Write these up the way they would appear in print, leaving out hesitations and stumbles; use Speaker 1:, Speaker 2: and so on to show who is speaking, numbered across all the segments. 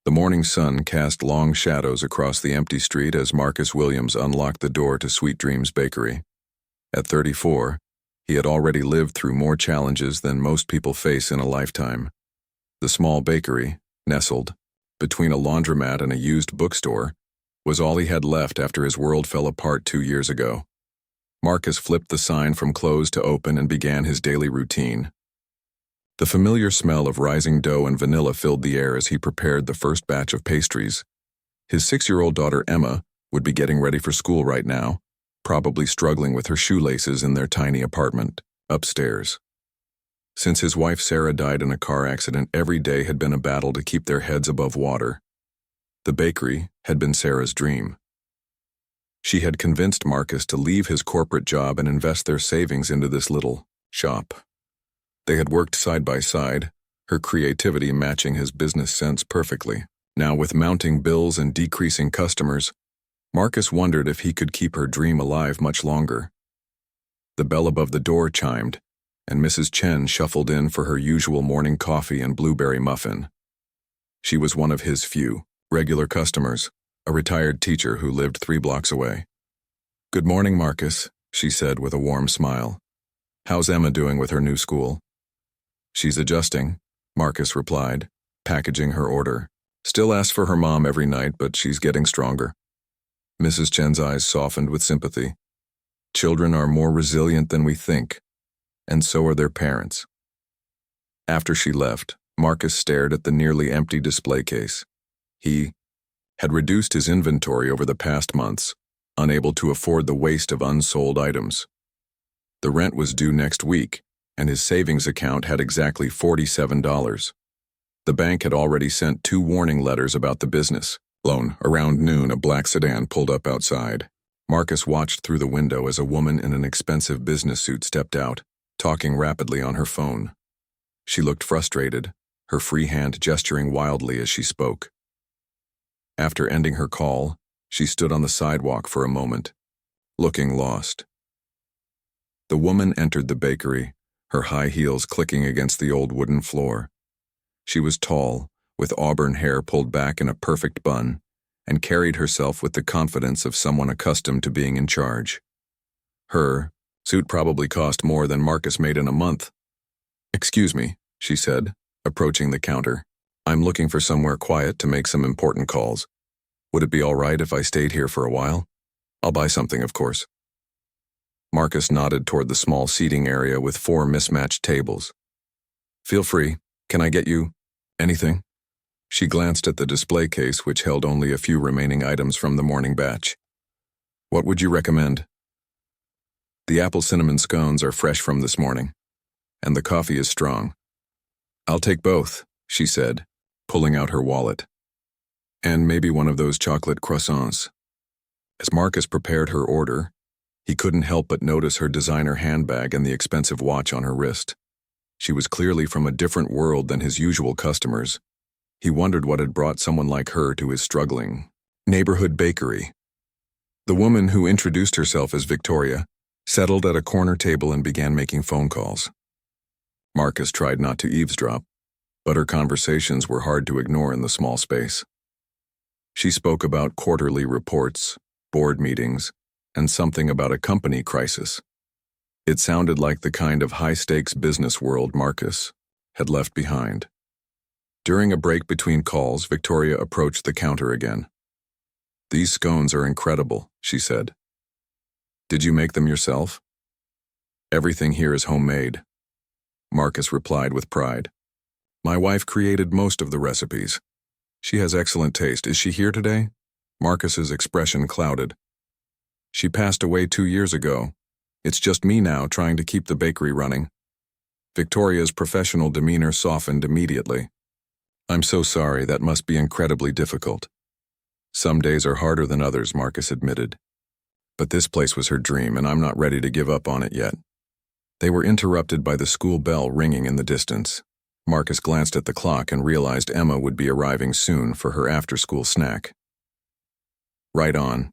Speaker 1: The morning sun cast long shadows across the empty street as Marcus Williams unlocked the door to Sweet Dreams Bakery. At 34, he had already lived through more challenges than most people face in a lifetime. The small bakery, nestled between a laundromat and a used bookstore, was all he had left after his world fell apart 2 years ago. Marcus flipped the sign from closed to open and began his daily routine. The familiar smell of rising dough and vanilla filled the air as he prepared the first batch of pastries. His 6-year-old daughter Emma would be getting ready for school right now, probably struggling with her shoelaces in their tiny apartment upstairs. Since his wife Sarah died in a car accident, every day had been a battle to keep their heads above water. The bakery had been Sarah's dream. She had convinced Marcus to leave his corporate job and invest their savings into this little shop. They had worked side by side, her creativity matching his business sense perfectly. Now, with mounting bills and decreasing customers, Marcus wondered if he could keep her dream alive much longer. The bell above the door chimed, and Mrs. Chen shuffled in for her usual morning coffee and blueberry muffin. She was one of his few regular customers, a retired teacher who lived 3 blocks away. "Good morning, Marcus," she said with a warm smile. "How's Emma doing with her new school?" "She's adjusting," Marcus replied, packaging her order. "Still asks for her mom every night, but she's getting stronger." Mrs. Chen's eyes softened with sympathy. "Children are more resilient than we think, and so are their parents." After she left, Marcus stared at the nearly empty display case. He had reduced his inventory over the past months, unable to afford the waste of unsold items. The rent was due next week, and his savings account had exactly $47. The bank had already sent 2 warning letters about the business loan. Around noon, a black sedan pulled up outside. Marcus watched through the window as a woman in an expensive business suit stepped out, talking rapidly on her phone. She looked frustrated, her free hand gesturing wildly as she spoke. After ending her call, she stood on the sidewalk for a moment, looking lost. The woman entered the bakery, her high heels clicking against the old wooden floor. She was tall, with auburn hair pulled back in a perfect bun, and carried herself with the confidence of someone accustomed to being in charge. Her suit probably cost more than Marcus made in a month. "Excuse me," she said, approaching the counter. "I'm looking for somewhere quiet to make some important calls. Would it be all right if I stayed here for a while? I'll buy something, of course." Marcus nodded toward the small seating area with 4 mismatched tables. "Feel free. Can I get you anything?" She glanced at the display case, which held only a few remaining items from the morning batch. "What would you recommend?" "The apple cinnamon scones are fresh from this morning, and the coffee is strong." "I'll take both," she said, pulling out her wallet. "And maybe one of those chocolate croissants." As Marcus prepared her order, he couldn't help but notice her designer handbag and the expensive watch on her wrist. She was clearly from a different world than his usual customers. He wondered what had brought someone like her to his struggling neighborhood bakery. The woman, who introduced herself as Victoria, settled at a corner table and began making phone calls. Marcus tried not to eavesdrop, but her conversations were hard to ignore in the small space. She spoke about quarterly reports, board meetings, and something about a company crisis. It sounded like the kind of high-stakes business world Marcus had left behind. During a break between calls, Victoria approached the counter again. "These scones are incredible," she said. "Did you make them yourself?" "Everything here is homemade," Marcus replied with pride. "My wife created most of the recipes. She has excellent taste. Is she here today?" Marcus's expression clouded. "She passed away 2 years ago. It's just me now, trying to keep the bakery running." Victoria's professional demeanor softened immediately. "I'm so sorry, that must be incredibly difficult." "Some days are harder than others," Marcus admitted. "But this place was her dream, and I'm not ready to give up on it yet." They were interrupted by the school bell ringing in the distance. Marcus glanced at the clock and realized Emma would be arriving soon for her after-school snack. "Right on."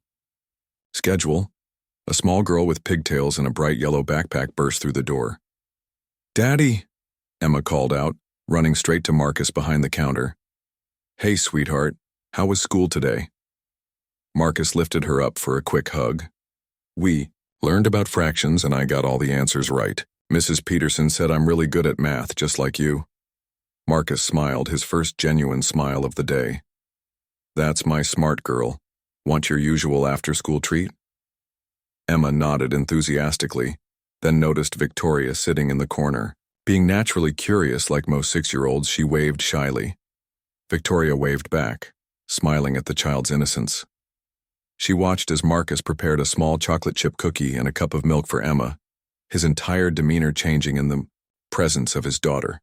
Speaker 1: "Schedule." A small girl with pigtails and a bright yellow backpack burst through the door. "Daddy!" Emma called out, running straight to Marcus behind the counter. Hey, sweetheart, how was school today? Marcus lifted her up for a quick hug. We learned about fractions and I got all the answers right. Mrs. Peterson said I'm really good at math, just like you. Marcus smiled, his first genuine smile of the day. That's my smart girl. Want your usual after-school treat? Emma nodded enthusiastically, then noticed Victoria sitting in the corner. Being naturally curious like most 6-year-olds, she waved shyly. Victoria waved back, smiling at the child's innocence. She watched as Marcus prepared a small chocolate chip cookie and a cup of milk for Emma, his entire demeanor changing in the presence of his daughter.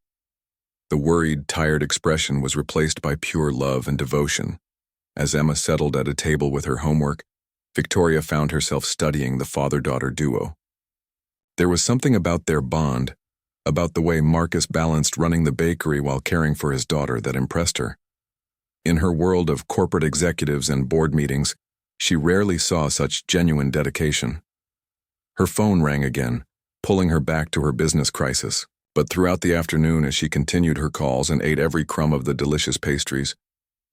Speaker 1: The worried, tired expression was replaced by pure love and devotion. As Emma settled at a table with her homework, Victoria found herself studying the father-daughter duo. There was something about their bond, about the way Marcus balanced running the bakery while caring for his daughter, that impressed her. In her world of corporate executives and board meetings, she rarely saw such genuine dedication. Her phone rang again, pulling her back to her business crisis. But throughout the afternoon, as she continued her calls and ate every crumb of the delicious pastries,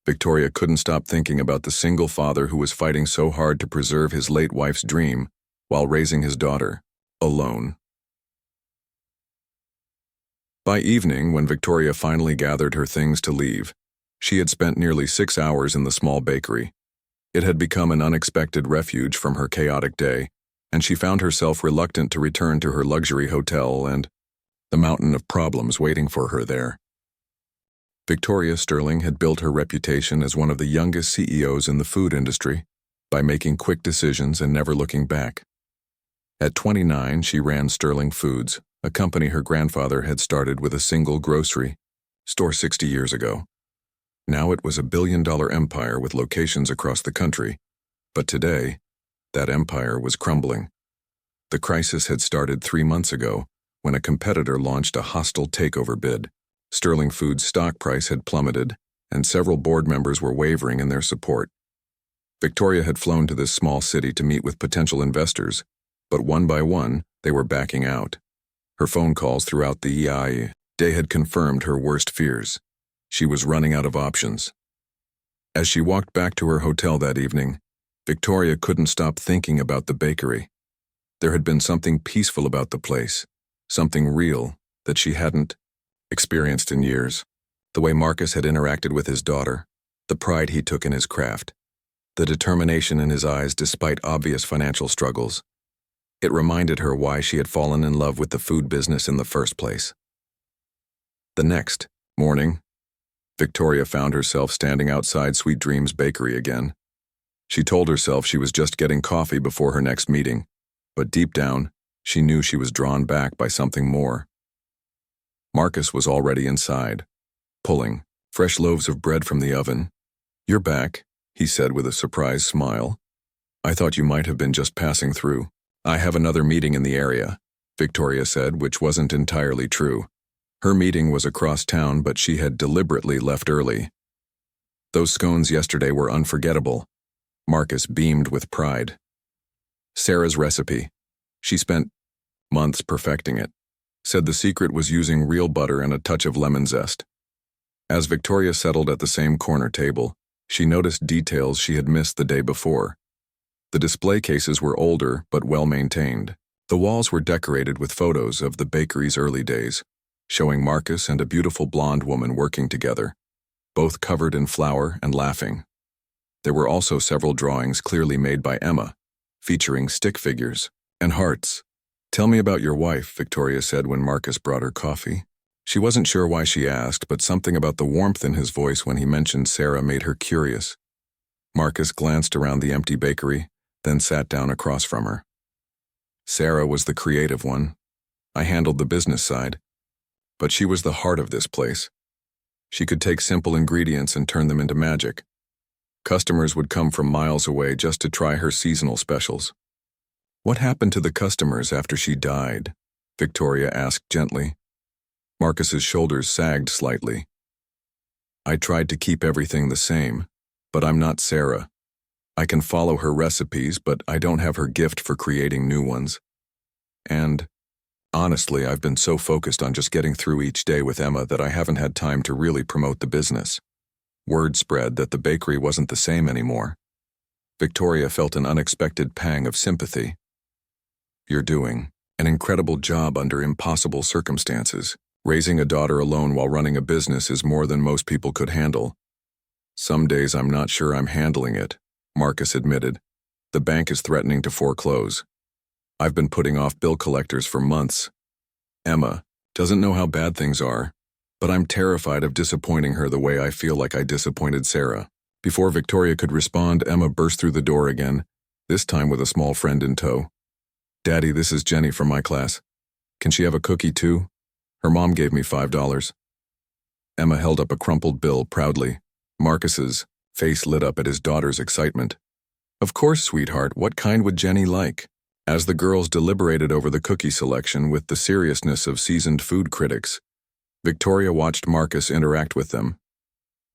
Speaker 1: Victoria couldn't stop thinking about the single father who was fighting so hard to preserve his late wife's dream while raising his daughter, alone. By evening, when Victoria finally gathered her things to leave, she had spent nearly 6 hours in the small bakery. It had become an unexpected refuge from her chaotic day, and she found herself reluctant to return to her luxury hotel and the mountain of problems waiting for her there. Victoria Sterling had built her reputation as one of the youngest CEOs in the food industry by making quick decisions and never looking back. At 29, she ran Sterling Foods, a company her grandfather had started with a single grocery store 60 years ago. Now it was a billion-dollar empire with locations across the country, but today, that empire was crumbling. The crisis had started 3 months ago when a competitor launched a hostile takeover bid. Sterling Foods' stock price had plummeted, and several board members were wavering in their support. Victoria had flown to this small city to meet with potential investors, but one by one, they were backing out. Her phone calls throughout the day had confirmed her worst fears. She was running out of options. As she walked back to her hotel that evening, Victoria couldn't stop thinking about the bakery. There had been something peaceful about the place, something real that she hadn't experienced in years. The way Marcus had interacted with his daughter, the pride he took in his craft, the determination in his eyes despite obvious financial struggles. It reminded her why she had fallen in love with the food business in the first place. The next morning, Victoria found herself standing outside Sweet Dreams Bakery again. She told herself she was just getting coffee before her next meeting, but deep down, she knew she was drawn back by something more. Marcus was already inside, pulling fresh loaves of bread from the oven. "You're back," he said with a surprised smile. "I thought you might have been just passing through." "I have another meeting in the area," Victoria said, which wasn't entirely true. Her meeting was across town, but she had deliberately left early. "Those scones yesterday were unforgettable." Marcus beamed with pride. "Sarah's recipe. She spent months perfecting it. Said the secret was using real butter and a touch of lemon zest." As Victoria settled at the same corner table, she noticed details she had missed the day before. The display cases were older but well-maintained. The walls were decorated with photos of the bakery's early days, showing Marcus and a beautiful blonde woman working together, both covered in flour and laughing. There were also several drawings clearly made by Emma, featuring stick figures and hearts. "Tell me about your wife," Victoria said when Marcus brought her coffee. She wasn't sure why she asked, but something about the warmth in his voice when he mentioned Sarah made her curious. Marcus glanced around the empty bakery, then sat down across from her. "Sarah was the creative one. I handled the business side. But she was the heart of this place. She could take simple ingredients and turn them into magic. Customers would come from miles away just to try her seasonal specials." "What happened to the customers after she died?" Victoria asked gently. Marcus's shoulders sagged slightly. "I tried to keep everything the same, but I'm not Sarah. I can follow her recipes, but I don't have her gift for creating new ones. And honestly, I've been so focused on just getting through each day with Emma that I haven't had time to really promote the business." Word spread that the bakery wasn't the same anymore. Victoria felt an unexpected pang of sympathy. "You're doing an incredible job under impossible circumstances. Raising a daughter alone while running a business is more than most people could handle." "Some days I'm not sure I'm handling it," Marcus admitted. "The bank is threatening to foreclose. I've been putting off bill collectors for months. Emma doesn't know how bad things are, but I'm terrified of disappointing her the way I feel like I disappointed Sarah." Before Victoria could respond, Emma burst through the door again, this time with a small friend in tow. "Daddy, this is Jenny from my class. Can she have a cookie too? Her mom gave me $5. Emma held up a crumpled bill proudly. Marcus's face lit up at his daughter's excitement. "Of course, sweetheart, what kind would Jenny like?" As the girls deliberated over the cookie selection with the seriousness of seasoned food critics, Victoria watched Marcus interact with them.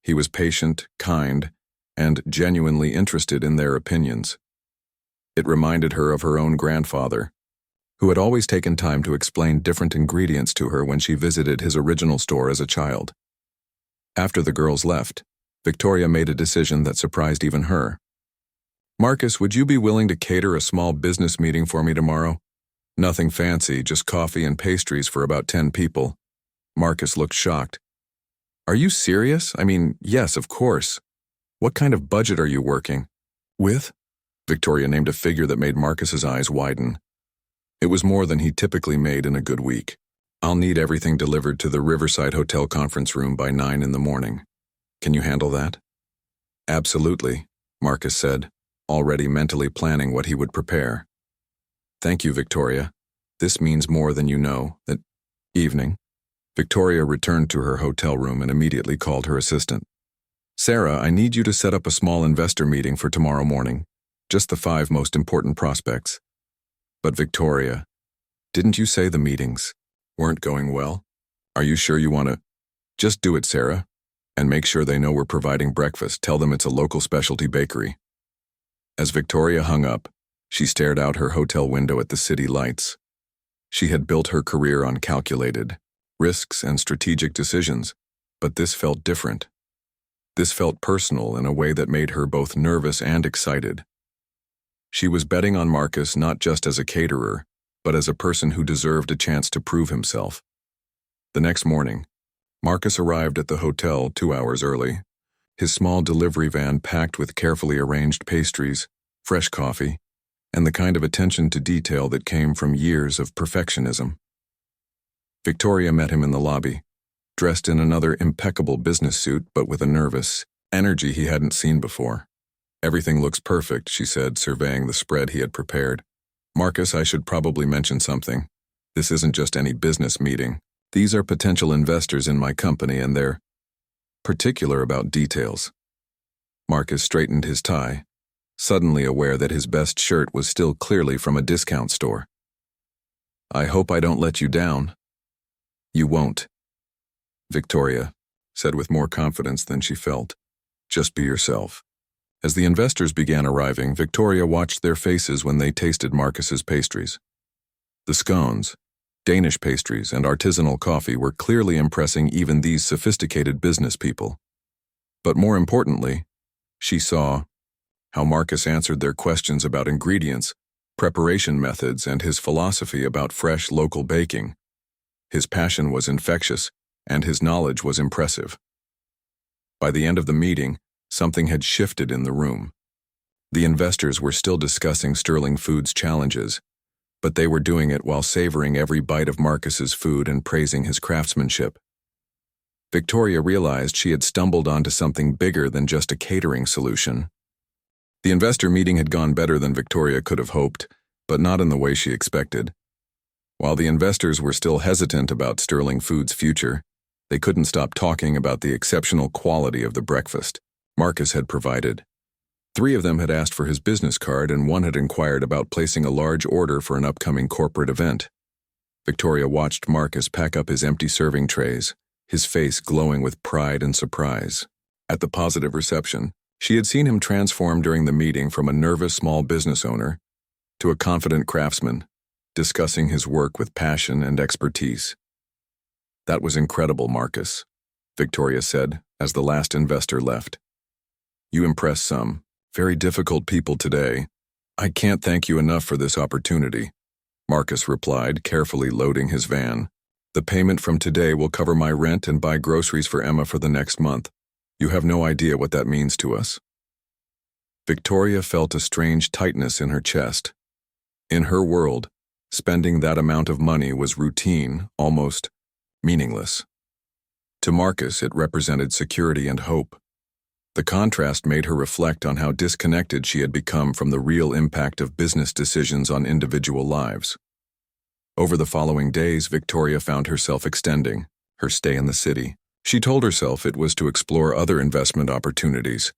Speaker 1: He was patient, kind, and genuinely interested in their opinions. It reminded her of her own grandfather, who had always taken time to explain different ingredients to her when she visited his original store as a child. After the girls left, Victoria made a decision that surprised even her. "Marcus, would you be willing to cater a small business meeting for me tomorrow? Nothing fancy, just coffee and pastries for about 10 people. Marcus looked shocked. "Are you serious? I mean, yes, of course. What kind of budget are you working with?" Victoria named a figure that made Marcus's eyes widen. It was more than he typically made in a good week. "I'll need everything delivered to the Riverside Hotel conference room by 9 in the morning. Can you handle that?" "Absolutely," Marcus said, already mentally planning what he would prepare. "Thank you, Victoria. This means more than you know." That evening, Victoria returned to her hotel room and immediately called her assistant. "Sarah, I need you to set up a small investor meeting for tomorrow morning. Just the 5 most important prospects." "But Victoria, didn't you say the meetings weren't going well? Are you sure you want to?" "Just do it, Sarah. And make sure they know we're providing breakfast. Tell them it's a local specialty bakery." As Victoria hung up, she stared out her hotel window at the city lights. She had built her career on calculated risks and strategic decisions, but this felt different. This felt personal in a way that made her both nervous and excited. She was betting on Marcus not just as a caterer, but as a person who deserved a chance to prove himself. The next morning, Marcus arrived at the hotel 2 hours early, his small delivery van packed with carefully arranged pastries, fresh coffee, and the kind of attention to detail that came from years of perfectionism. Victoria met him in the lobby, dressed in another impeccable business suit but with a nervous energy he hadn't seen before. "Everything looks perfect," she said, surveying the spread he had prepared. "Marcus, I should probably mention something. This isn't just any business meeting. These are potential investors in my company and they're particular about details." Marcus straightened his tie, suddenly aware that his best shirt was still clearly from a discount store. "I hope I don't let you down." "You won't," Victoria said with more confidence than she felt. "Just be yourself." As the investors began arriving, Victoria watched their faces when they tasted Marcus's pastries. The scones, Danish pastries, and artisanal coffee were clearly impressing even these sophisticated business people. But more importantly, she saw how Marcus answered their questions about ingredients, preparation methods, and his philosophy about fresh local baking. His passion was infectious, and his knowledge was impressive. By the end of the meeting, something had shifted in the room. The investors were still discussing Sterling Foods' challenges, but they were doing it while savoring every bite of Marcus's food and praising his craftsmanship. Victoria realized she had stumbled onto something bigger than just a catering solution. The investor meeting had gone better than Victoria could have hoped, but not in the way she expected. While the investors were still hesitant about Sterling Foods' future, they couldn't stop talking about the exceptional quality of the breakfast Marcus had provided. 3 of them had asked for his business card and 1 had inquired about placing a large order for an upcoming corporate event. Victoria watched Marcus pack up his empty serving trays, his face glowing with pride and surprise. At the positive reception, she had seen him transform during the meeting from a nervous small business owner to a confident craftsman, discussing his work with passion and expertise. "That was incredible, Marcus," Victoria said, as the last investor left. You impress some very difficult people today. I can't thank you enough for this opportunity, Marcus replied, carefully loading his van. The payment from today will cover my rent and buy groceries for Emma for the next month. You have no idea what that means to us. Victoria felt a strange tightness in her chest. In her world, spending that amount of money was routine, almost meaningless. To Marcus, it represented security and hope. The contrast made her reflect on how disconnected she had become from the real impact of business decisions on individual lives. Over the following days, Victoria found herself extending her stay in the city. She told herself it was to explore other investment opportunities,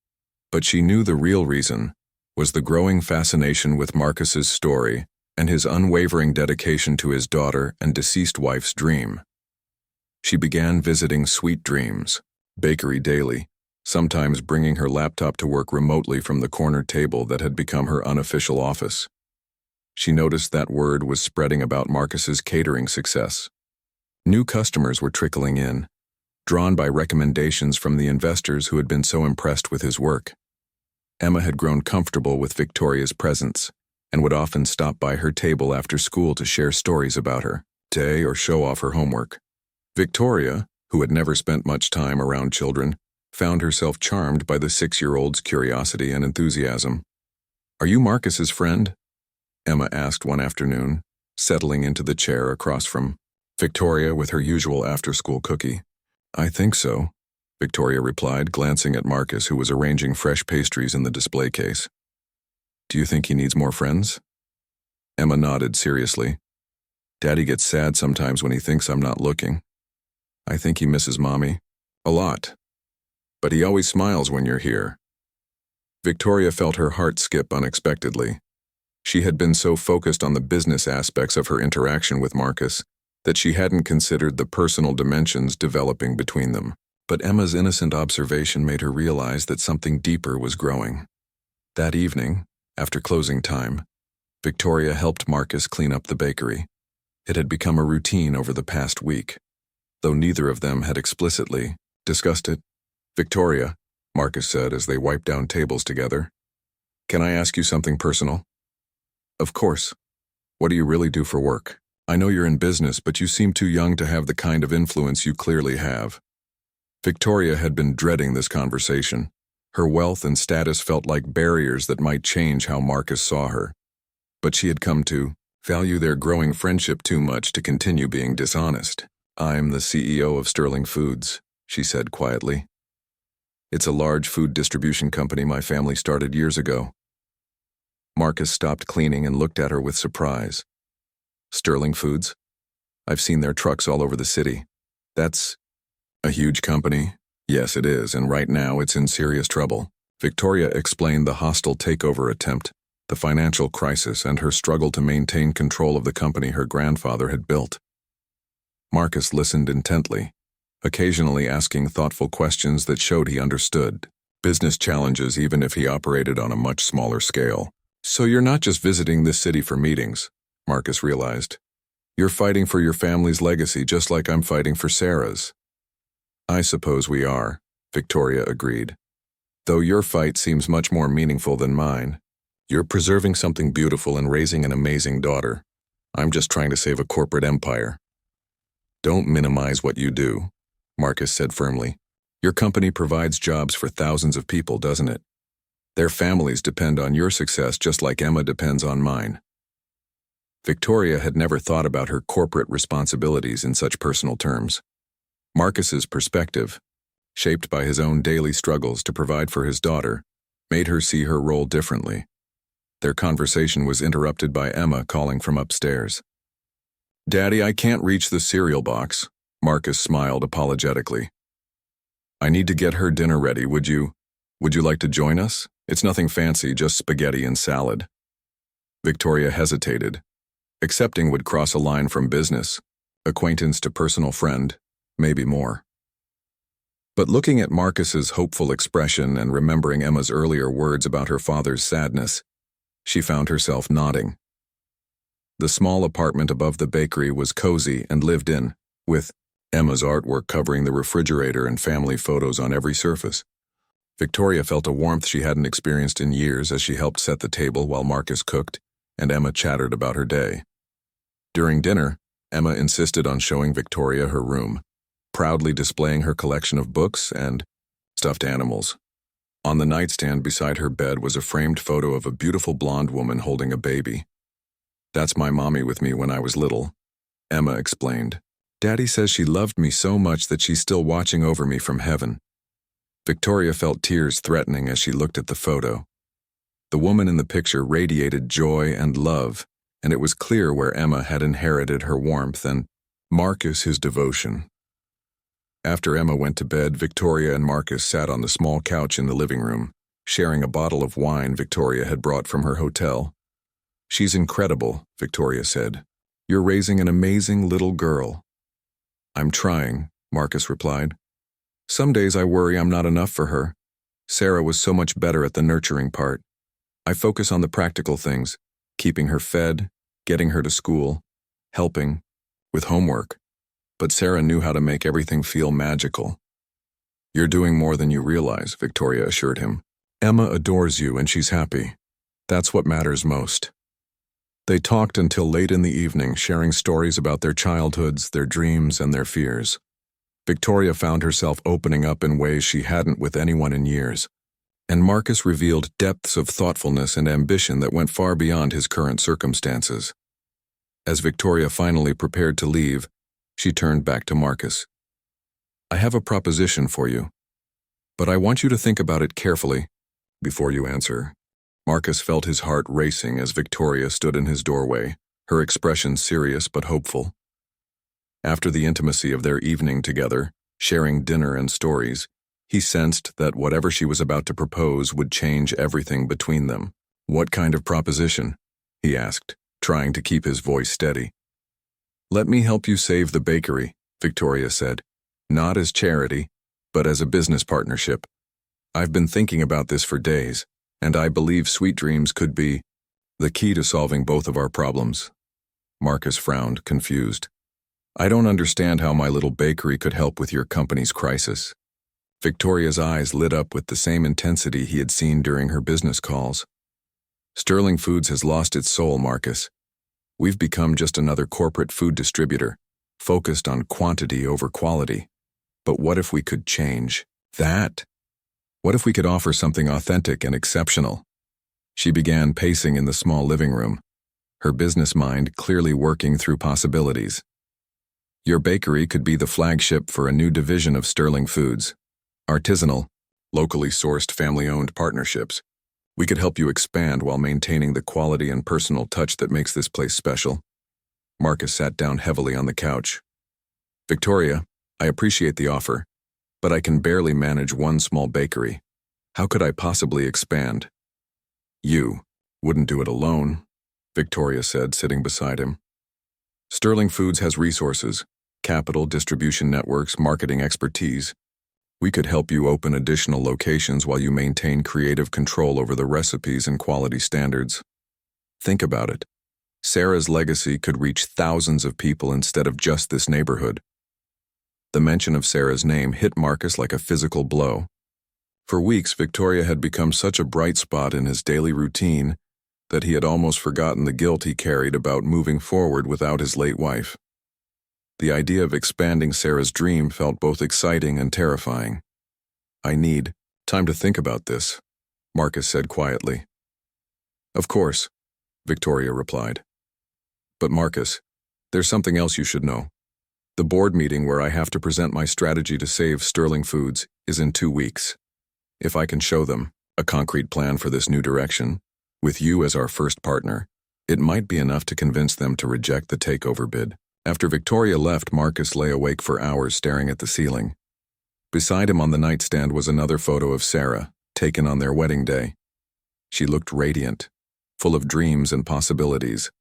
Speaker 1: but she knew the real reason was the growing fascination with Marcus's story and his unwavering dedication to his daughter and deceased wife's dream. She began visiting Sweet Dreams Bakery daily, sometimes bringing her laptop to work remotely from the corner table that had become her unofficial office. She noticed that word was spreading about Marcus's catering success. New customers were trickling in, drawn by recommendations from the investors who had been so impressed with his work. Emma had grown comfortable with Victoria's presence and would often stop by her table after school to share stories about her day or show off her homework. Victoria, who had never spent much time around children, found herself charmed by the 6-year-old's curiosity and enthusiasm. Are you Marcus's friend? Emma asked one afternoon, settling into the chair across from Victoria with her usual after-school cookie. I think so, Victoria replied, glancing at Marcus, who was arranging fresh pastries in the display case. Do you think he needs more friends? Emma nodded seriously. Daddy gets sad sometimes when he thinks I'm not looking. I think he misses Mommy. A lot. But he always smiles when you're here. Victoria felt her heart skip unexpectedly. She had been so focused on the business aspects of her interaction with Marcus that she hadn't considered the personal dimensions developing between them. But Emma's innocent observation made her realize that something deeper was growing. That evening, after closing time, Victoria helped Marcus clean up the bakery. It had become a routine over the past week, though neither of them had explicitly discussed it. Victoria, Marcus said as they wiped down tables together. Can I ask you something personal? Of course. What do you really do for work? I know you're in business, but you seem too young to have the kind of influence you clearly have. Victoria had been dreading this conversation. Her wealth and status felt like barriers that might change how Marcus saw her. But she had come to value their growing friendship too much to continue being dishonest. I'm the CEO of Sterling Foods, she said quietly. It's a large food distribution company my family started years ago. Marcus stopped cleaning and looked at her with surprise. Sterling Foods? I've seen their trucks all over the city. That's a huge company. Yes, it is, and right now it's in serious trouble. Victoria explained the hostile takeover attempt, the financial crisis, and her struggle to maintain control of the company her grandfather had built. Marcus listened intently, occasionally asking thoughtful questions that showed he understood business challenges even if he operated on a much smaller scale. So you're not just visiting this city for meetings, Marcus realized. You're fighting for your family's legacy just like I'm fighting for Sarah's. I suppose we are, Victoria agreed. Though your fight seems much more meaningful than mine. You're preserving something beautiful and raising an amazing daughter. I'm just trying to save a corporate empire. Don't minimize what you do, Marcus said firmly. Your company provides jobs for thousands of people, doesn't it? Their families depend on your success just like Emma depends on mine. Victoria had never thought about her corporate responsibilities in such personal terms. Marcus's perspective, shaped by his own daily struggles to provide for his daughter, made her see her role differently. Their conversation was interrupted by Emma calling from upstairs. Daddy, I can't reach the cereal box, Marcus smiled apologetically. I need to get her dinner ready, would you like to join us? It's nothing fancy, just spaghetti and salad. Victoria hesitated. Accepting would cross a line from business, acquaintance to personal friend, maybe more. But looking at Marcus's hopeful expression and remembering Emma's earlier words about her father's sadness, she found herself nodding. The small apartment above the bakery was cozy and lived in, with Emma's artwork covering the refrigerator and family photos on every surface. Victoria felt a warmth she hadn't experienced in years as she helped set the table while Marcus cooked, and Emma chattered about her day. During dinner, Emma insisted on showing Victoria her room, proudly displaying her collection of books and stuffed animals. On the nightstand beside her bed was a framed photo of a beautiful blonde woman holding a baby. "That's my mommy with me when I was little," Emma explained. "Daddy says she loved me so much that she's still watching over me from heaven." Victoria felt tears threatening as she looked at the photo. The woman in the picture radiated joy and love, and it was clear where Emma had inherited her warmth and Marcus his devotion. After Emma went to bed, Victoria and Marcus sat on the small couch in the living room, sharing a bottle of wine Victoria had brought from her hotel. "She's incredible," Victoria said. "You're raising an amazing little girl." "I'm trying," Marcus replied. "Some days I worry I'm not enough for her. Sarah was so much better at the nurturing part. I focus on the practical things, keeping her fed, getting her to school, helping with homework. But Sarah knew how to make everything feel magical." "You're doing more than you realize," Victoria assured him. "Emma adores you and she's happy. That's what matters most." They talked until late in the evening, sharing stories about their childhoods, their dreams, and their fears. Victoria found herself opening up in ways she hadn't with anyone in years, and Marcus revealed depths of thoughtfulness and ambition that went far beyond his current circumstances. As Victoria finally prepared to leave, she turned back to Marcus. "I have a proposition for you, but I want you to think about it carefully before you answer." Marcus felt his heart racing as Victoria stood in his doorway, her expression serious but hopeful. After the intimacy of their evening together, sharing dinner and stories, he sensed that whatever she was about to propose would change everything between them. "What kind of proposition?" he asked, trying to keep his voice steady. "Let me help you save the bakery," Victoria said. "Not as charity, but as a business partnership. I've been thinking about this for days, and I believe Sweet Dreams could be the key to solving both of our problems." Marcus frowned, confused. "I don't understand how my little bakery could help with your company's crisis." Victoria's eyes lit up with the same intensity he had seen during her business calls. "Sterling Foods has lost its soul, Marcus. We've become just another corporate food distributor, focused on quantity over quality. But what if we could change that? What if we could offer something authentic and exceptional?" She began pacing in the small living room, her business mind clearly working through possibilities. "Your bakery could be the flagship for a new division of Sterling Foods. Artisanal, locally sourced family-owned partnerships. We could help you expand while maintaining the quality and personal touch that makes this place special." Marcus sat down heavily on the couch. "Victoria, I appreciate the offer, but I can barely manage one small bakery. How could I possibly expand?" "You wouldn't do it alone," Victoria said, sitting beside him. "Sterling Foods has resources, capital, distribution networks, marketing expertise. We could help you open additional locations while you maintain creative control over the recipes and quality standards. Think about it. Sarah's legacy could reach thousands of people instead of just this neighborhood." The mention of Sarah's name hit Marcus like a physical blow. For weeks, Victoria had become such a bright spot in his daily routine that he had almost forgotten the guilt he carried about moving forward without his late wife. The idea of expanding Sarah's dream felt both exciting and terrifying. "I need time to think about this," Marcus said quietly. "Of course," Victoria replied. "But Marcus, there's something else you should know. The board meeting where I have to present my strategy to save Sterling Foods is in 2 weeks. If I can show them a concrete plan for this new direction, with you as our first partner, it might be enough to convince them to reject the takeover bid." After Victoria left, Marcus lay awake for hours staring at the ceiling. Beside him on the nightstand was another photo of Sarah, taken on their wedding day. She looked radiant, full of dreams and possibilities.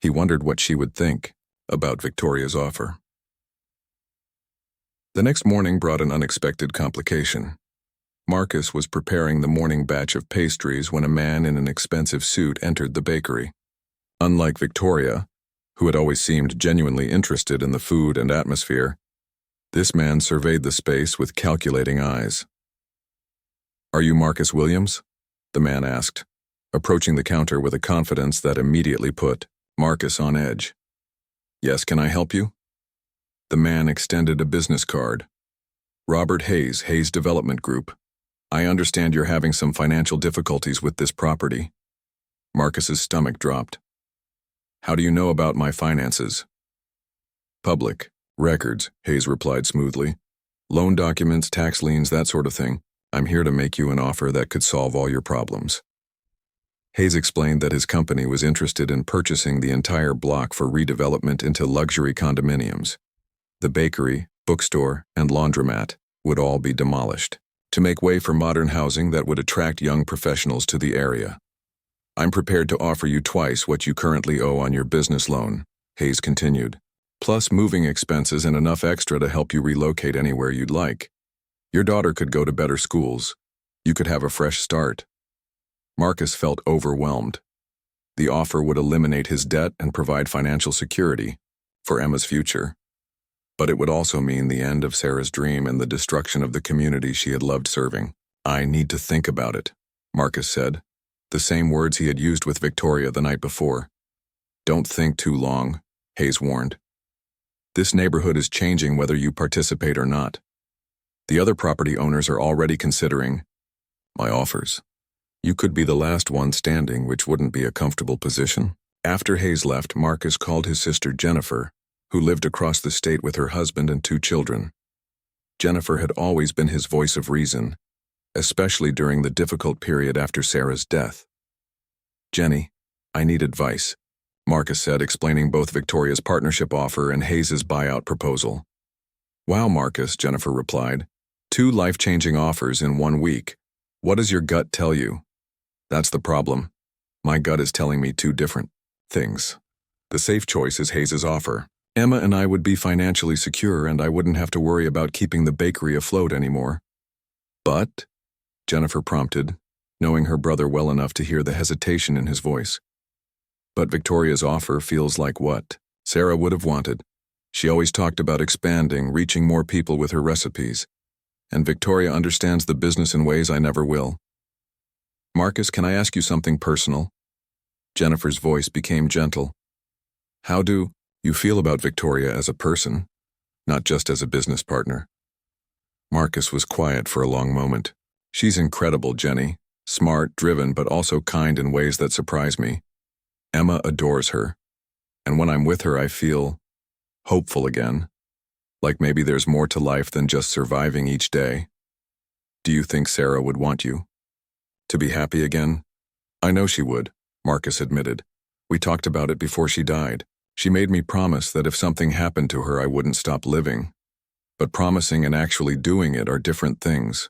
Speaker 1: He wondered what she would think about Victoria's offer. The next morning brought an unexpected complication. Marcus was preparing the morning batch of pastries when a man in an expensive suit entered the bakery. Unlike Victoria, who had always seemed genuinely interested in the food and atmosphere, This man surveyed the space with calculating eyes. "Are you Marcus Williams?" the man asked, approaching the counter with a confidence that immediately put Marcus on edge. "Yes, can I help you?" The man extended a business card. "Robert Hayes, Hayes Development Group. I understand you're having some financial difficulties with this property." Marcus's stomach dropped. "How do you know about my finances?" "Public records," Hayes replied smoothly. "Loan documents, tax liens, that sort of thing. I'm here to make you an offer that could solve all your problems." Hayes explained that his company was interested in purchasing the entire block for redevelopment into luxury condominiums. The bakery, bookstore, and laundromat would all be demolished, to make way for modern housing that would attract young professionals to the area. "I'm prepared to offer you twice what you currently owe on your business loan," Hayes continued, "plus moving expenses and enough extra to help you relocate anywhere you'd like. Your daughter could go to better schools. You could have a fresh start." Marcus felt overwhelmed. The offer would eliminate his debt and provide financial security for Emma's future. But it would also mean the end of Sarah's dream and the destruction of the community she had loved serving. "I need to think about it," Marcus said, the same words he had used with Victoria the night before. "Don't think too long," Hayes warned. "This neighborhood is changing whether you participate or not. The other property owners are already considering my offers. You could be the last one standing, which wouldn't be a comfortable position." After Hayes left, Marcus called his sister Jennifer, who lived across the state with her husband and 2 children. Jennifer had always been his voice of reason, especially during the difficult period after Sarah's death. "Jenny, I need advice," Marcus said, explaining both Victoria's partnership offer and Hayes's buyout proposal. "Wow, Marcus," Jennifer replied. 2 life-changing offers in 1 week. What does your gut tell you?" "That's the problem. My gut is telling me 2 different things. The safe choice is Hayes's offer. Emma and I would be financially secure, and I wouldn't have to worry about keeping the bakery afloat anymore." "But?" Jennifer prompted, knowing her brother well enough to hear the hesitation in his voice. "But Victoria's offer feels like what Sarah would have wanted. She always talked about expanding, reaching more people with her recipes. And Victoria understands the business in ways I never will." "Marcus, can I ask you something personal?" Jennifer's voice became gentle. "How do you feel about Victoria as a person, not just as a business partner?" Marcus was quiet for a long moment. "She's incredible, Jenny. Smart, driven, but also kind in ways that surprise me. Emma adores her. And when I'm with her, I feel hopeful again. Like maybe there's more to life than just surviving each day." "Do you think Sarah would want you to be happy again?" "I know she would," Marcus admitted. "We talked about it before she died. She made me promise that if something happened to her, I wouldn't stop living. But promising and actually doing it are different things."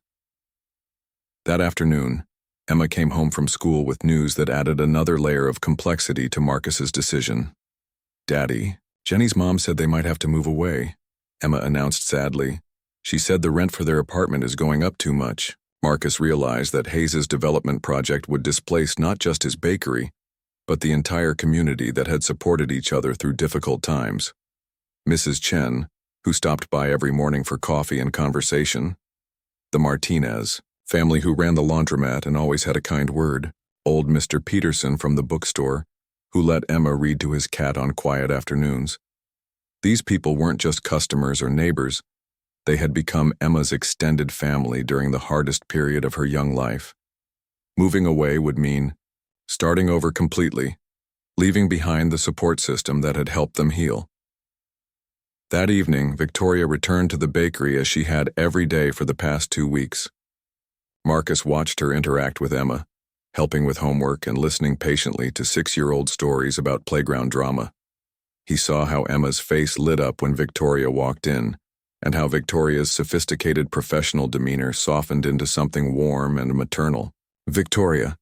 Speaker 1: That afternoon, Emma came home from school with news that added another layer of complexity to Marcus's decision. "Daddy, Jenny's mom said they might have to move away," Emma announced sadly. "She said the rent for their apartment is going up too much." Marcus realized that Hayes's development project would displace not just his bakery, but the entire community that had supported each other through difficult times. Mrs. Chen, who stopped by every morning for coffee and conversation. The Martinez family, who ran the laundromat and always had a kind word. Old Mr. Peterson from the bookstore, who let Emma read to his cat on quiet afternoons. These people weren't just customers or neighbors. They had become Emma's extended family during the hardest period of her young life. Moving away would mean starting over completely, leaving behind the support system that had helped them heal. That evening, Victoria returned to the bakery as she had every day for the past 2 weeks. Marcus watched her interact with Emma, helping with homework and listening patiently to 6-year-old stories about playground drama. He saw how Emma's face lit up when Victoria walked in, and how Victoria's sophisticated professional demeanor softened into something warm and maternal. "Victoria,"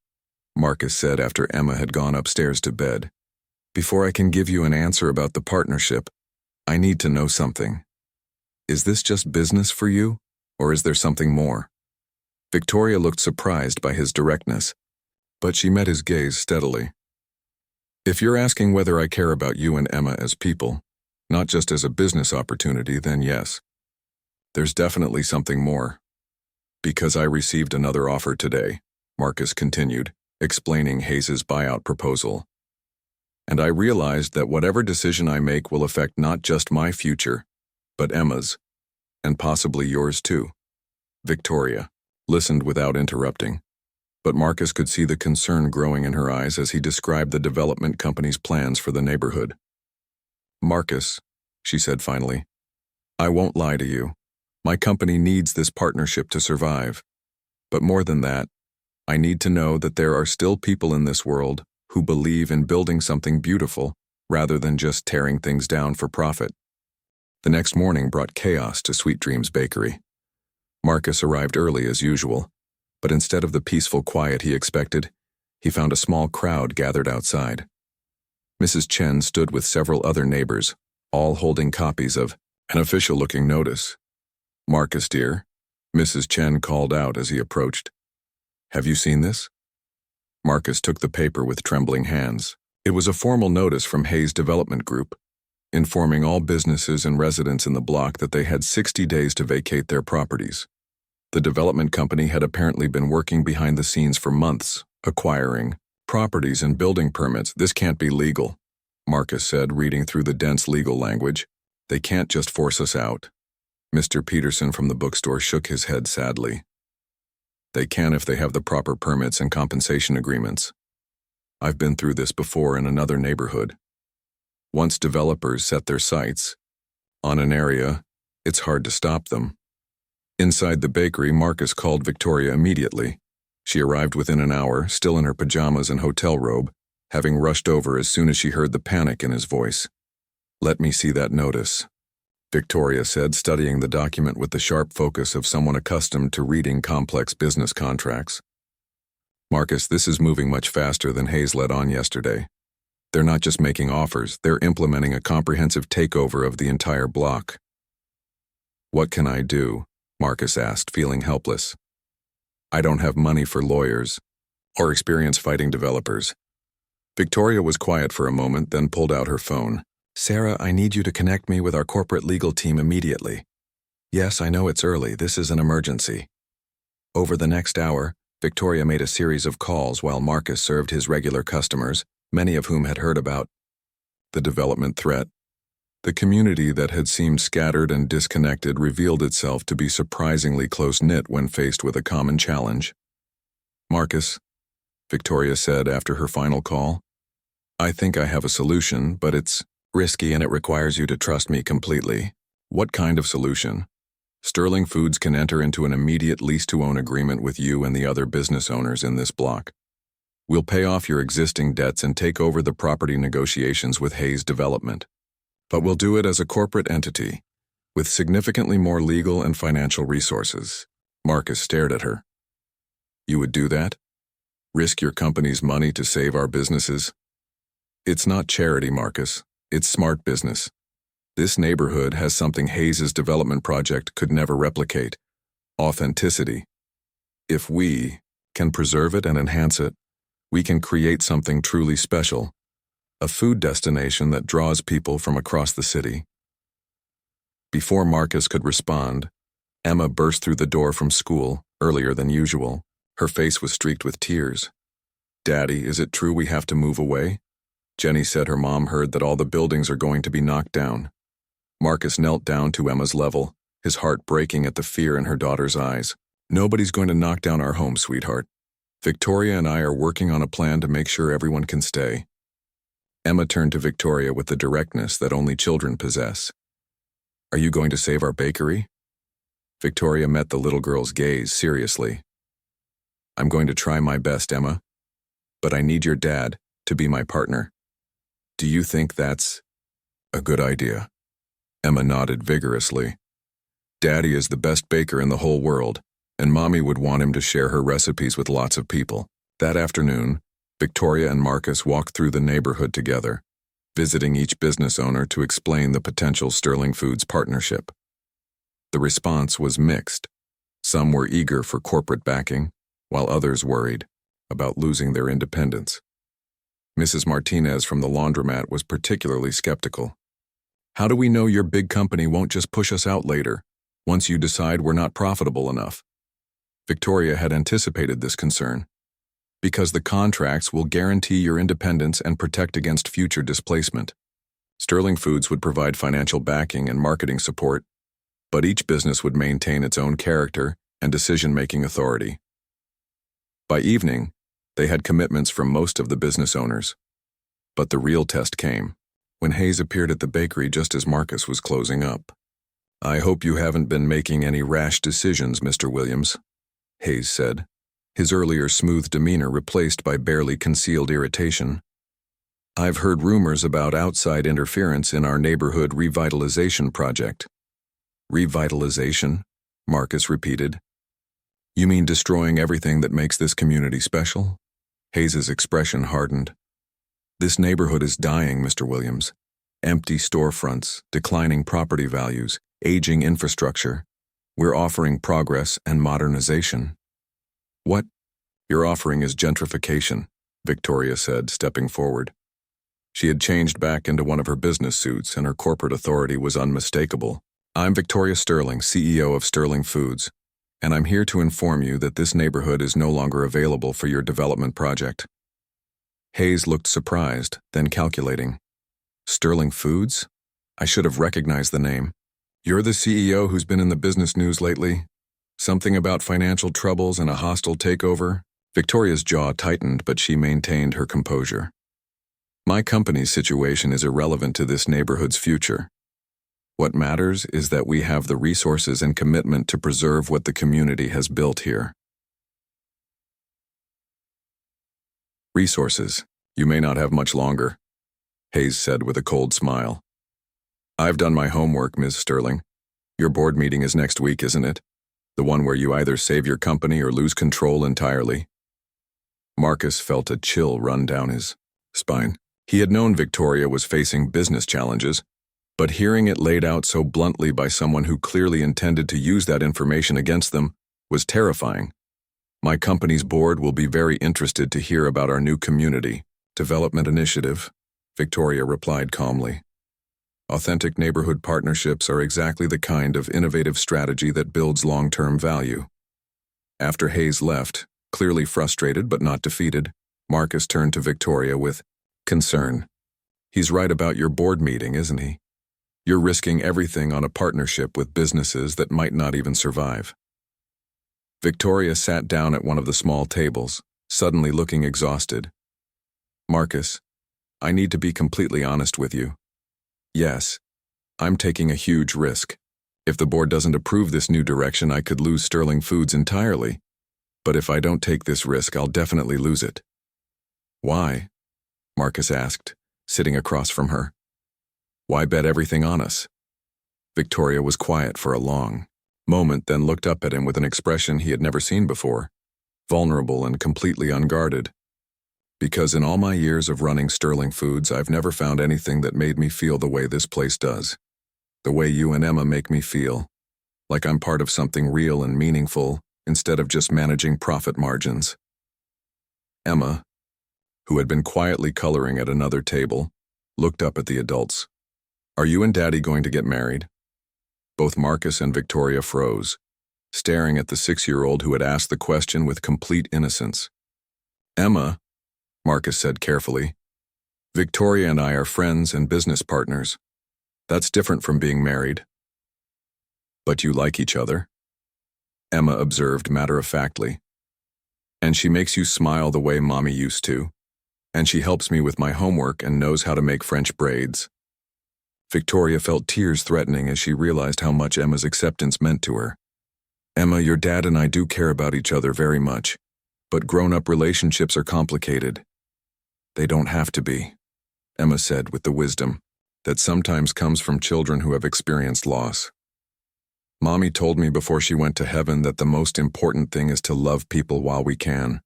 Speaker 1: Marcus said after Emma had gone upstairs to bed, "before I can give you an answer about the partnership, I need to know something. Is this just business for you, or is there something more?" Victoria looked surprised by his directness, but she met his gaze steadily. "If you're asking whether I care about you and Emma as people, not just as a business opportunity, then yes. There's definitely something more. Because I received another offer today, Marcus continued, explaining Hayes's buyout proposal. And I realized that whatever decision I make will affect not just my future, but Emma's, and possibly yours too. Victoria listened without interrupting, but Marcus could see the concern growing in her eyes as he described the development company's plans for the neighborhood. Marcus, she said finally, I won't lie to you. My company needs this partnership to survive. But more than that, I need to know that there are still people in this world who believe in building something beautiful rather than just tearing things down for profit. The next morning brought chaos to Sweet Dreams Bakery. Marcus arrived early as usual, but instead of the peaceful quiet he expected, he found a small crowd gathered outside. Mrs. Chen stood with several other neighbors, all holding copies of an official-looking notice. Marcus, dear, Mrs. Chen called out as he approached. Have you seen this? Marcus took the paper with trembling hands. It was a formal notice from Hayes Development Group, informing all businesses and residents in the block that they had 60 days to vacate their properties. The development company had apparently been working behind the scenes for months, acquiring properties and building permits. This can't be legal, Marcus said, reading through the dense legal language. They can't just force us out. Mr. Peterson from the bookstore shook his head sadly. They can if they have the proper permits and compensation agreements. I've been through this before in another neighborhood. Once developers set their sights on an area, it's hard to stop them. Inside the bakery, Marcus called Victoria immediately. She arrived within an hour, still in her pajamas and hotel robe, having rushed over as soon as she heard the panic in his voice. Let me see that notice, Victoria said, studying the document with the sharp focus of someone accustomed to reading complex business contracts. Marcus, this is moving much faster than Hayes let on yesterday. They're not just making offers, they're implementing a comprehensive takeover of the entire block. What can I do? Marcus asked, feeling helpless. I don't have money for lawyers or experience fighting developers. Victoria was quiet for a moment, then pulled out her phone. Sarah, I need you to connect me with our corporate legal team immediately. Yes, I know it's early. This is an emergency. Over the next hour, Victoria made a series of calls while Marcus served his regular customers, many of whom had heard about the development threat. The community that had seemed scattered and disconnected revealed itself to be surprisingly close-knit when faced with a common challenge. Marcus, Victoria said after her final call, I think I have a solution, but it's risky and it requires you to trust me completely. What kind of solution? Sterling Foods can enter into an immediate lease-to-own agreement with you and the other business owners in this block. We'll pay off your existing debts and take over the property negotiations with Hayes Development. But we'll do it as a corporate entity, with significantly more legal and financial resources. Marcus stared at her. You would do that? Risk your company's money to save our businesses? It's not charity, Marcus. It's smart business. This neighborhood has something Hayes' development project could never replicate: authenticity. If we can preserve it and enhance it, we can create something truly special, a food destination that draws people from across the city. Before Marcus could respond, Emma burst through the door from school, earlier than usual. Her face was streaked with tears. Daddy, is it true we have to move away? Jenny said her mom heard that all the buildings are going to be knocked down. Marcus knelt down to Emma's level, his heart breaking at the fear in her daughter's eyes. Nobody's going to knock down our home, sweetheart. Victoria and I are working on a plan to make sure everyone can stay. Emma turned to Victoria with the directness that only children possess. Are you going to save our bakery? Victoria met the little girl's gaze seriously. I'm going to try my best, Emma. But I need your dad to be my partner. Do you think that's a good idea? Emma nodded vigorously. Daddy is the best baker in the whole world, and Mommy would want him to share her recipes with lots of people. That afternoon, Victoria and Marcus walked through the neighborhood together, visiting each business owner to explain the potential Sterling Foods partnership. The response was mixed. Some were eager for corporate backing, while others worried about losing their independence. Mrs. Martinez from the laundromat was particularly skeptical. How do we know your big company won't just push us out later? once you decide we're not profitable enough. Victoria had anticipated this concern, because the contracts will guarantee your independence and protect against future displacement. Sterling Foods would provide financial backing and marketing support, but each business would maintain its own character and decision-making authority. By evening, they had commitments from most of the business owners. But the real test came when Hayes appeared at the bakery just as Marcus was closing up. "I hope you haven't been making any rash decisions, Mr. Williams," Hayes said, his earlier smooth demeanor replaced by barely concealed irritation. "I've heard rumors about outside interference in our neighborhood revitalization project." "Revitalization?" Marcus repeated. "You mean destroying everything that makes this community special?" Hayes's expression hardened. "This neighborhood is dying, Mr. Williams. Empty storefronts, declining property values, aging infrastructure. We're offering progress and modernization." "What you're offering is gentrification," Victoria said, stepping forward. She had changed back into one of her business suits, and her corporate authority was unmistakable. "I'm Victoria Sterling, CEO of Sterling Foods, and I'm here to inform you that this neighborhood is no longer available for your development project." Hayes looked surprised, then calculating. "Sterling Foods? I should have recognized the name. You're the CEO who's been in the business news lately? Something about financial troubles and a hostile takeover?" Victoria's jaw tightened, but she maintained her composure. "My company's situation is irrelevant to this neighborhood's future. What matters is that we have the resources and commitment to preserve what the community has built here." "Resources. You may not have much longer," Hayes said with a cold smile. "I've done my homework, Ms. Sterling. Your board meeting is next week, isn't it? The one where you either save your company or lose control entirely." Marcus felt a chill run down his spine. He had known Victoria was facing business challenges, but hearing it laid out so bluntly by someone who clearly intended to use that information against them was terrifying. "My company's board will be very interested to hear about our new community development initiative," Victoria replied calmly. "Authentic neighborhood partnerships are exactly the kind of innovative strategy that builds long-term value." After Hayes left, clearly frustrated but not defeated, Marcus turned to Victoria with concern. "He's right about your board meeting, isn't he? You're risking everything on a partnership with businesses that might not even survive." Victoria sat down at one of the small tables, suddenly looking exhausted. "Marcus, I need to be completely honest with you. Yes, I'm taking a huge risk. If the board doesn't approve this new direction, I could lose Sterling Foods entirely. But if I don't take this risk, I'll definitely lose it." "Why?" Marcus asked, sitting across from her. "Why bet everything on us?" Victoria was quiet for a long moment, then looked up at him with an expression he had never seen before, vulnerable and completely unguarded. "Because in all my years of running Sterling Foods, I've never found anything that made me feel the way this place does. The way you and Emma make me feel, like I'm part of something real and meaningful instead of just managing profit margins." Emma, who had been quietly coloring at another table, looked up at the adults. "Are you and Daddy going to get married?" Both Marcus and Victoria froze, staring at the 6-year-old who had asked the question with complete innocence. "Emma," Marcus said carefully, "Victoria and I are friends and business partners. That's different from being married." "But you like each other?" Emma observed matter-of-factly. "And she makes you smile the way Mommy used to. And she helps me with my homework and knows how to make French braids." Victoria felt tears threatening as she realized how much Emma's acceptance meant to her. "Emma, your dad and I do care about each other very much, but grown-up relationships are complicated." "They don't have to be," Emma said with the wisdom that sometimes comes from children who have experienced loss. "Mommy told me before she went to heaven that the most important thing is to love people while we can.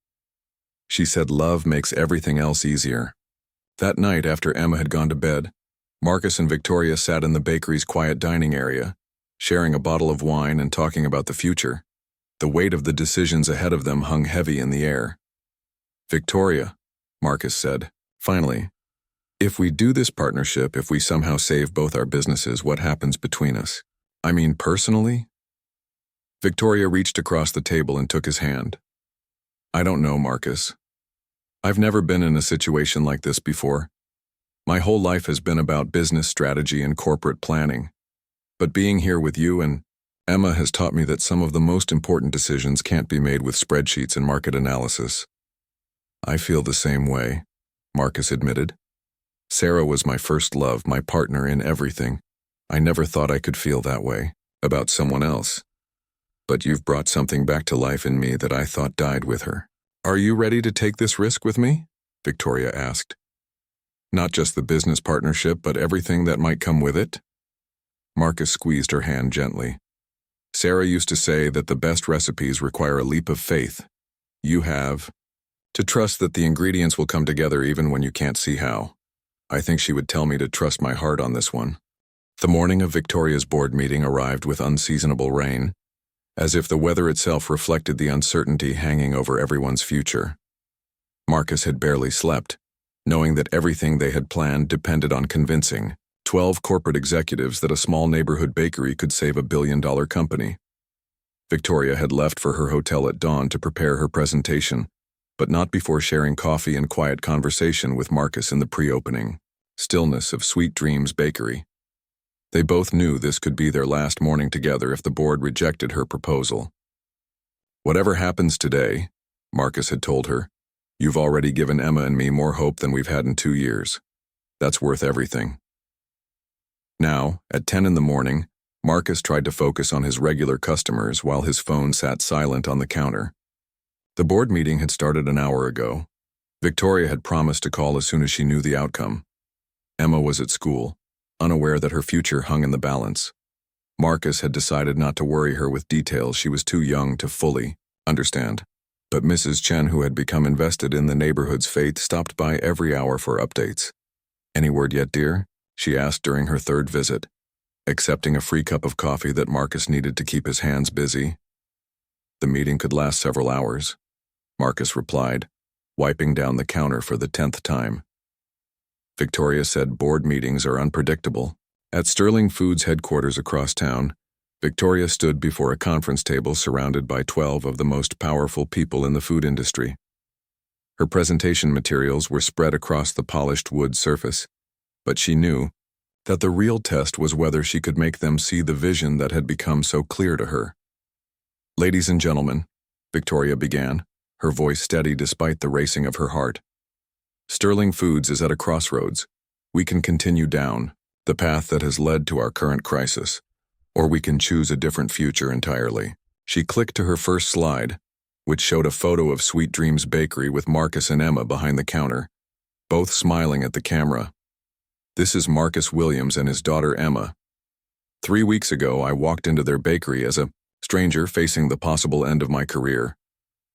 Speaker 1: She said love makes everything else easier." That night, after Emma had gone to bed, Marcus and Victoria sat in the bakery's quiet dining area, sharing a bottle of wine and talking about the future. The weight of the decisions ahead of them hung heavy in the air. "Victoria," Marcus said, finally, "if we do this partnership, if we somehow save both our businesses, what happens between us? I mean, personally, Victoria reached across the table and took his hand. I don't know, Marcus. I've never been in a situation like this before. My whole life has been about business strategy and corporate planning. But being here with you and Emma has taught me that some of the most important decisions can't be made with spreadsheets and market analysis. I feel the same way, Marcus admitted. Sarah was my first love, my partner in everything. I never thought I could feel that way about someone else. But you've brought something back to life in me that I thought died with her. Are you ready to take this risk with me? Victoria asked. Not just the business partnership, but everything that might come with it? Marcus squeezed her hand gently. Sarah used to say that the best recipes require a leap of faith. You have to trust that the ingredients will come together even when you can't see how. I think she would tell me to trust my heart on this one. The morning of Victoria's board meeting arrived with unseasonable rain, as if the weather itself reflected the uncertainty hanging over everyone's future. Marcus had barely slept, knowing that everything they had planned depended on convincing 12 corporate executives that a small neighborhood bakery could save a billion-dollar company. Victoria had left for her hotel at dawn to prepare her presentation, but not before sharing coffee and quiet conversation with Marcus in the pre-opening stillness of Sweet Dreams Bakery. They both knew this could be their last morning together if the board rejected her proposal. Whatever happens today, Marcus had told her, you've already given Emma and me more hope than we've had in 2 years. That's worth everything. Now, at 10 in the morning, Marcus tried to focus on his regular customers while his phone sat silent on the counter. The board meeting had started an hour ago. Victoria had promised to call as soon as she knew the outcome. Emma was at school, unaware that her future hung in the balance. Marcus had decided not to worry her with details she was too young to fully understand. But Mrs. Chen, who had become invested in the neighborhood's fate, stopped by every hour for updates. Any word yet, dear? She asked during her third visit, accepting a free cup of coffee that Marcus needed to keep his hands busy. The meeting could last several hours, Marcus replied, wiping down the counter for the 10th time. Victoria said board meetings are unpredictable. At Sterling Foods headquarters across town, Victoria stood before a conference table surrounded by 12 of the most powerful people in the food industry. Her presentation materials were spread across the polished wood surface, but she knew that the real test was whether she could make them see the vision that had become so clear to her. Ladies and gentlemen, Victoria began, her voice steady despite the racing of her heart. Sterling Foods is at a crossroads. We can continue down the path that has led to our current crisis, or we can choose a different future entirely. She clicked to her first slide, which showed a photo of Sweet Dreams Bakery with Marcus and Emma behind the counter, both smiling at the camera. This is Marcus Williams and his daughter Emma. 3 weeks ago, I walked into their bakery as a stranger facing the possible end of my career.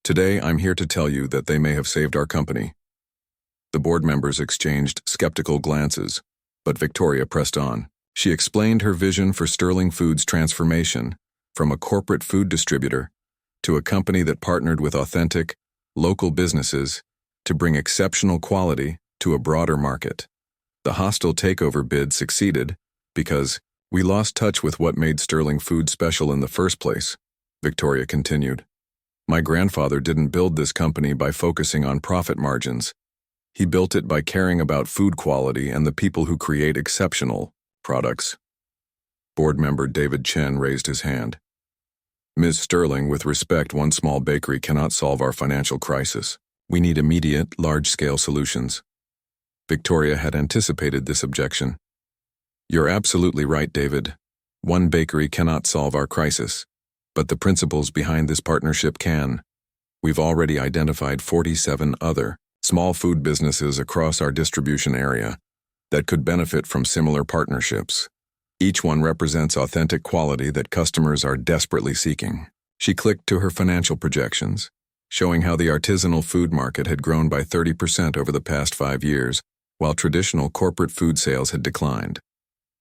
Speaker 1: Today, I'm here to tell you that they may have saved our company. The board members exchanged skeptical glances, but Victoria pressed on. She explained her vision for Sterling Foods' transformation from a corporate food distributor to a company that partnered with authentic, local businesses to bring exceptional quality to a broader market. The hostile takeover bid succeeded because we lost touch with what made Sterling Foods special in the first place, Victoria continued. My grandfather didn't build this company by focusing on profit margins. He built it by caring about food quality and the people who create exceptional products. Board member David Chen raised his hand. Ms. Sterling, with respect, one small bakery cannot solve our financial crisis. We need immediate, large-scale solutions. Victoria had anticipated this objection. You're absolutely right, David. One bakery cannot solve our crisis, but the principles behind this partnership can. We've already identified 47 other small food businesses across our distribution area that could benefit from similar partnerships. Each one represents authentic quality that customers are desperately seeking. She clicked to her financial projections, showing how the artisanal food market had grown by 30% over the past 5 years, while traditional corporate food sales had declined.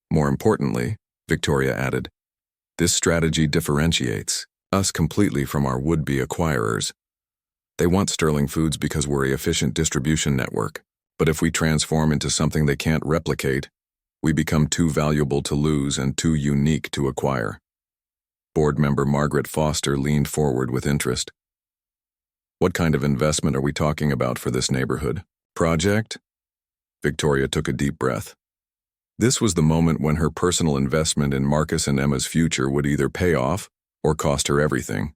Speaker 1: More importantly, Victoria added, this strategy differentiates us completely from our would-be acquirers. They want Sterling Foods because we're an efficient distribution network, but if we transform into something they can't replicate, we become too valuable to lose and too unique to acquire. Board member Margaret Foster leaned forward with interest. What kind of investment are we talking about for this neighborhood? Project? Victoria took a deep breath. This was the moment when her personal investment in Marcus and Emma's future would either pay off or cost her everything.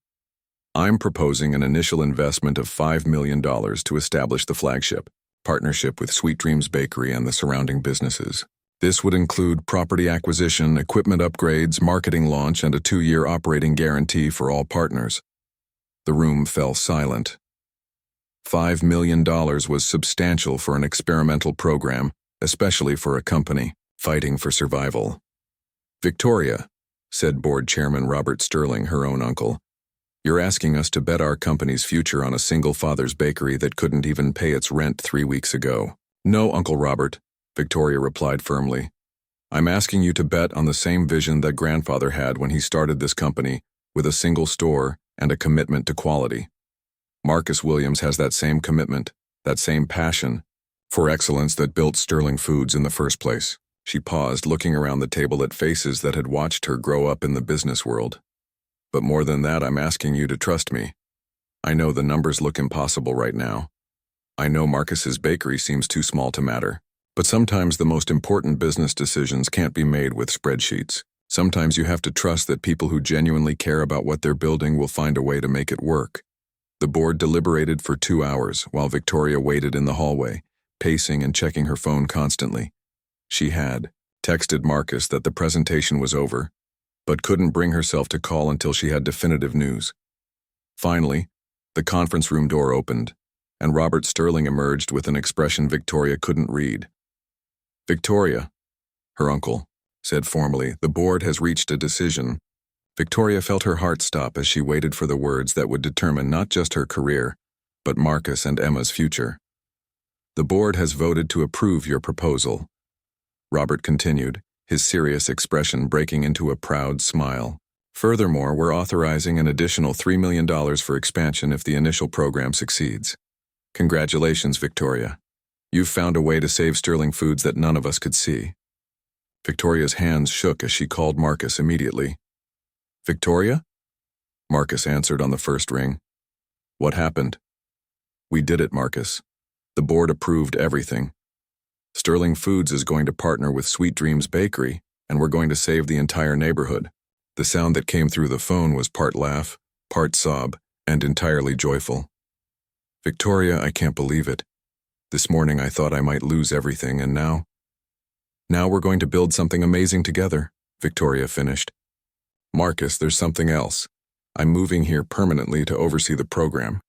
Speaker 1: I'm proposing an initial investment of $5 million to establish the flagship partnership with Sweet Dreams Bakery and the surrounding businesses. This would include property acquisition, equipment upgrades, marketing launch, and a 2-year operating guarantee for all partners. The room fell silent. $5 million was substantial for an experimental program, especially for a company fighting for survival. Victoria, said Board Chairman Robert Sterling, her own uncle, you're asking us to bet our company's future on a single father's bakery that couldn't even pay its rent 3 weeks ago. No, Uncle Robert, Victoria replied firmly. I'm asking you to bet on the same vision that grandfather had when he started this company, with a single store and a commitment to quality. Marcus Williams has that same commitment, that same passion for excellence that built Sterling Foods in the first place. She paused, looking around the table at faces that had watched her grow up in the business world. But more than that, I'm asking you to trust me. I know the numbers look impossible right now. I know Marcus's bakery seems too small to matter. But sometimes the most important business decisions can't be made with spreadsheets. Sometimes you have to trust that people who genuinely care about what they're building will find a way to make it work. The board deliberated for 2 hours while Victoria waited in the hallway, pacing and checking her phone constantly. She had texted Marcus that the presentation was over, but couldn't bring herself to call until she had definitive news. Finally, the conference room door opened, and Robert Sterling emerged with an expression Victoria couldn't read. Victoria, her uncle said formally, the board has reached a decision. Victoria felt her heart stop as she waited for the words that would determine not just her career, but Marcus and Emma's future. The board has voted to approve your proposal, Robert continued, his serious expression breaking into a proud smile. Furthermore, we're authorizing an additional $3 million for expansion if the initial program succeeds. Congratulations, Victoria. You've found a way to save Sterling Foods that none of us could see. Victoria's hands shook as she called Marcus immediately. Victoria? Marcus answered on the first ring. What happened? We did it, Marcus. The board approved everything. Sterling Foods is going to partner with Sweet Dreams Bakery, and we're going to save the entire neighborhood. The sound that came through the phone was part laugh, part sob, and entirely joyful. Victoria, I can't believe it. This morning I thought I might lose everything, and now we're going to build something amazing together, Victoria finished. Marcus, there's something else. I'm moving here permanently to oversee the program.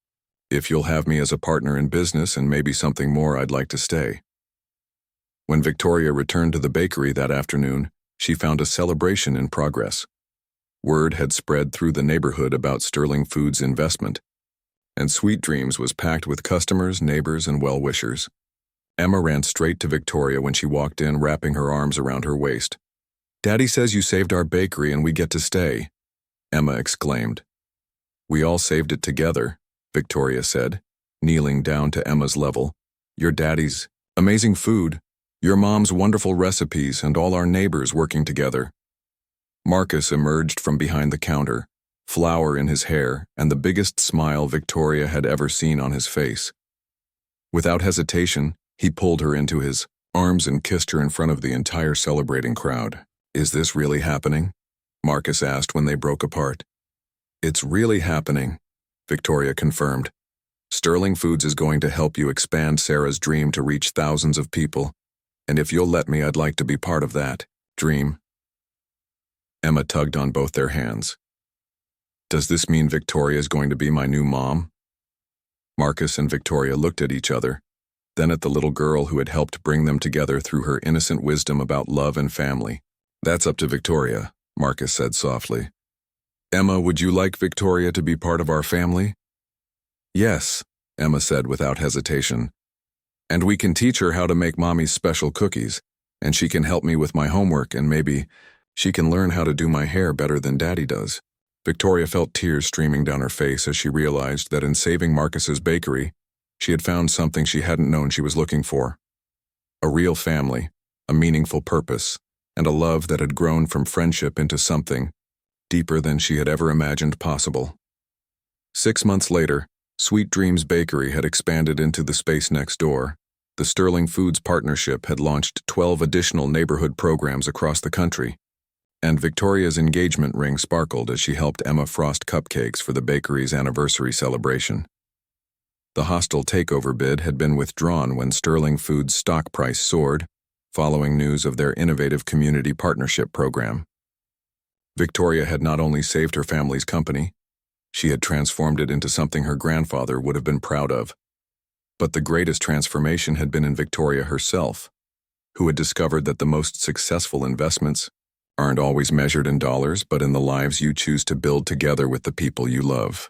Speaker 1: If you'll have me as a partner in business and maybe something more, I'd like to stay. When Victoria returned to the bakery that afternoon, she found a celebration in progress. Word had spread through the neighborhood about Sterling Foods' investment, and Sweet Dreams was packed with customers, neighbors, and well-wishers. Emma ran straight to Victoria when she walked in, wrapping her arms around her waist. Daddy says you saved our bakery and we get to stay, Emma exclaimed. We all saved it together, Victoria said, kneeling down to Emma's level. Your daddy's amazing food, your mom's wonderful recipes, and all our neighbors working together. Marcus emerged from behind the counter, flour in his hair and the biggest smile Victoria had ever seen on his face. Without hesitation, he pulled her into his arms and kissed her in front of the entire celebrating crowd. Is this really happening? Marcus asked when they broke apart. It's really happening, Victoria confirmed. Sterling Foods is going to help you expand Sarah's dream to reach thousands of people. And if you'll let me, I'd like to be part of that dream. Emma tugged on both their hands. Does this mean Victoria is going to be my new mom? Marcus and Victoria looked at each other, then at the little girl who had helped bring them together through her innocent wisdom about love and family. That's up to Victoria, Marcus said softly. Emma, would you like Victoria to be part of our family? Yes, Emma said without hesitation. And we can teach her how to make Mommy's special cookies, and she can help me with my homework, and maybe she can learn how to do my hair better than Daddy does. Victoria felt tears streaming down her face as she realized that in saving Marcus's bakery, she had found something she hadn't known she was looking for. A real family, a meaningful purpose, and a love that had grown from friendship into something deeper than she had ever imagined possible. 6 months later, Sweet Dreams Bakery had expanded into the space next door. The Sterling Foods partnership had launched 12 additional neighborhood programs across the country, and Victoria's engagement ring sparkled as she helped Emma frost cupcakes for the bakery's anniversary celebration. The hostile takeover bid had been withdrawn when Sterling Foods' stock price soared, following news of their innovative community partnership program. Victoria had not only saved her family's company, she had transformed it into something her grandfather would have been proud of. But the greatest transformation had been in Victoria herself, who had discovered that the most successful investments aren't always measured in dollars, but in the lives you choose to build together with the people you love.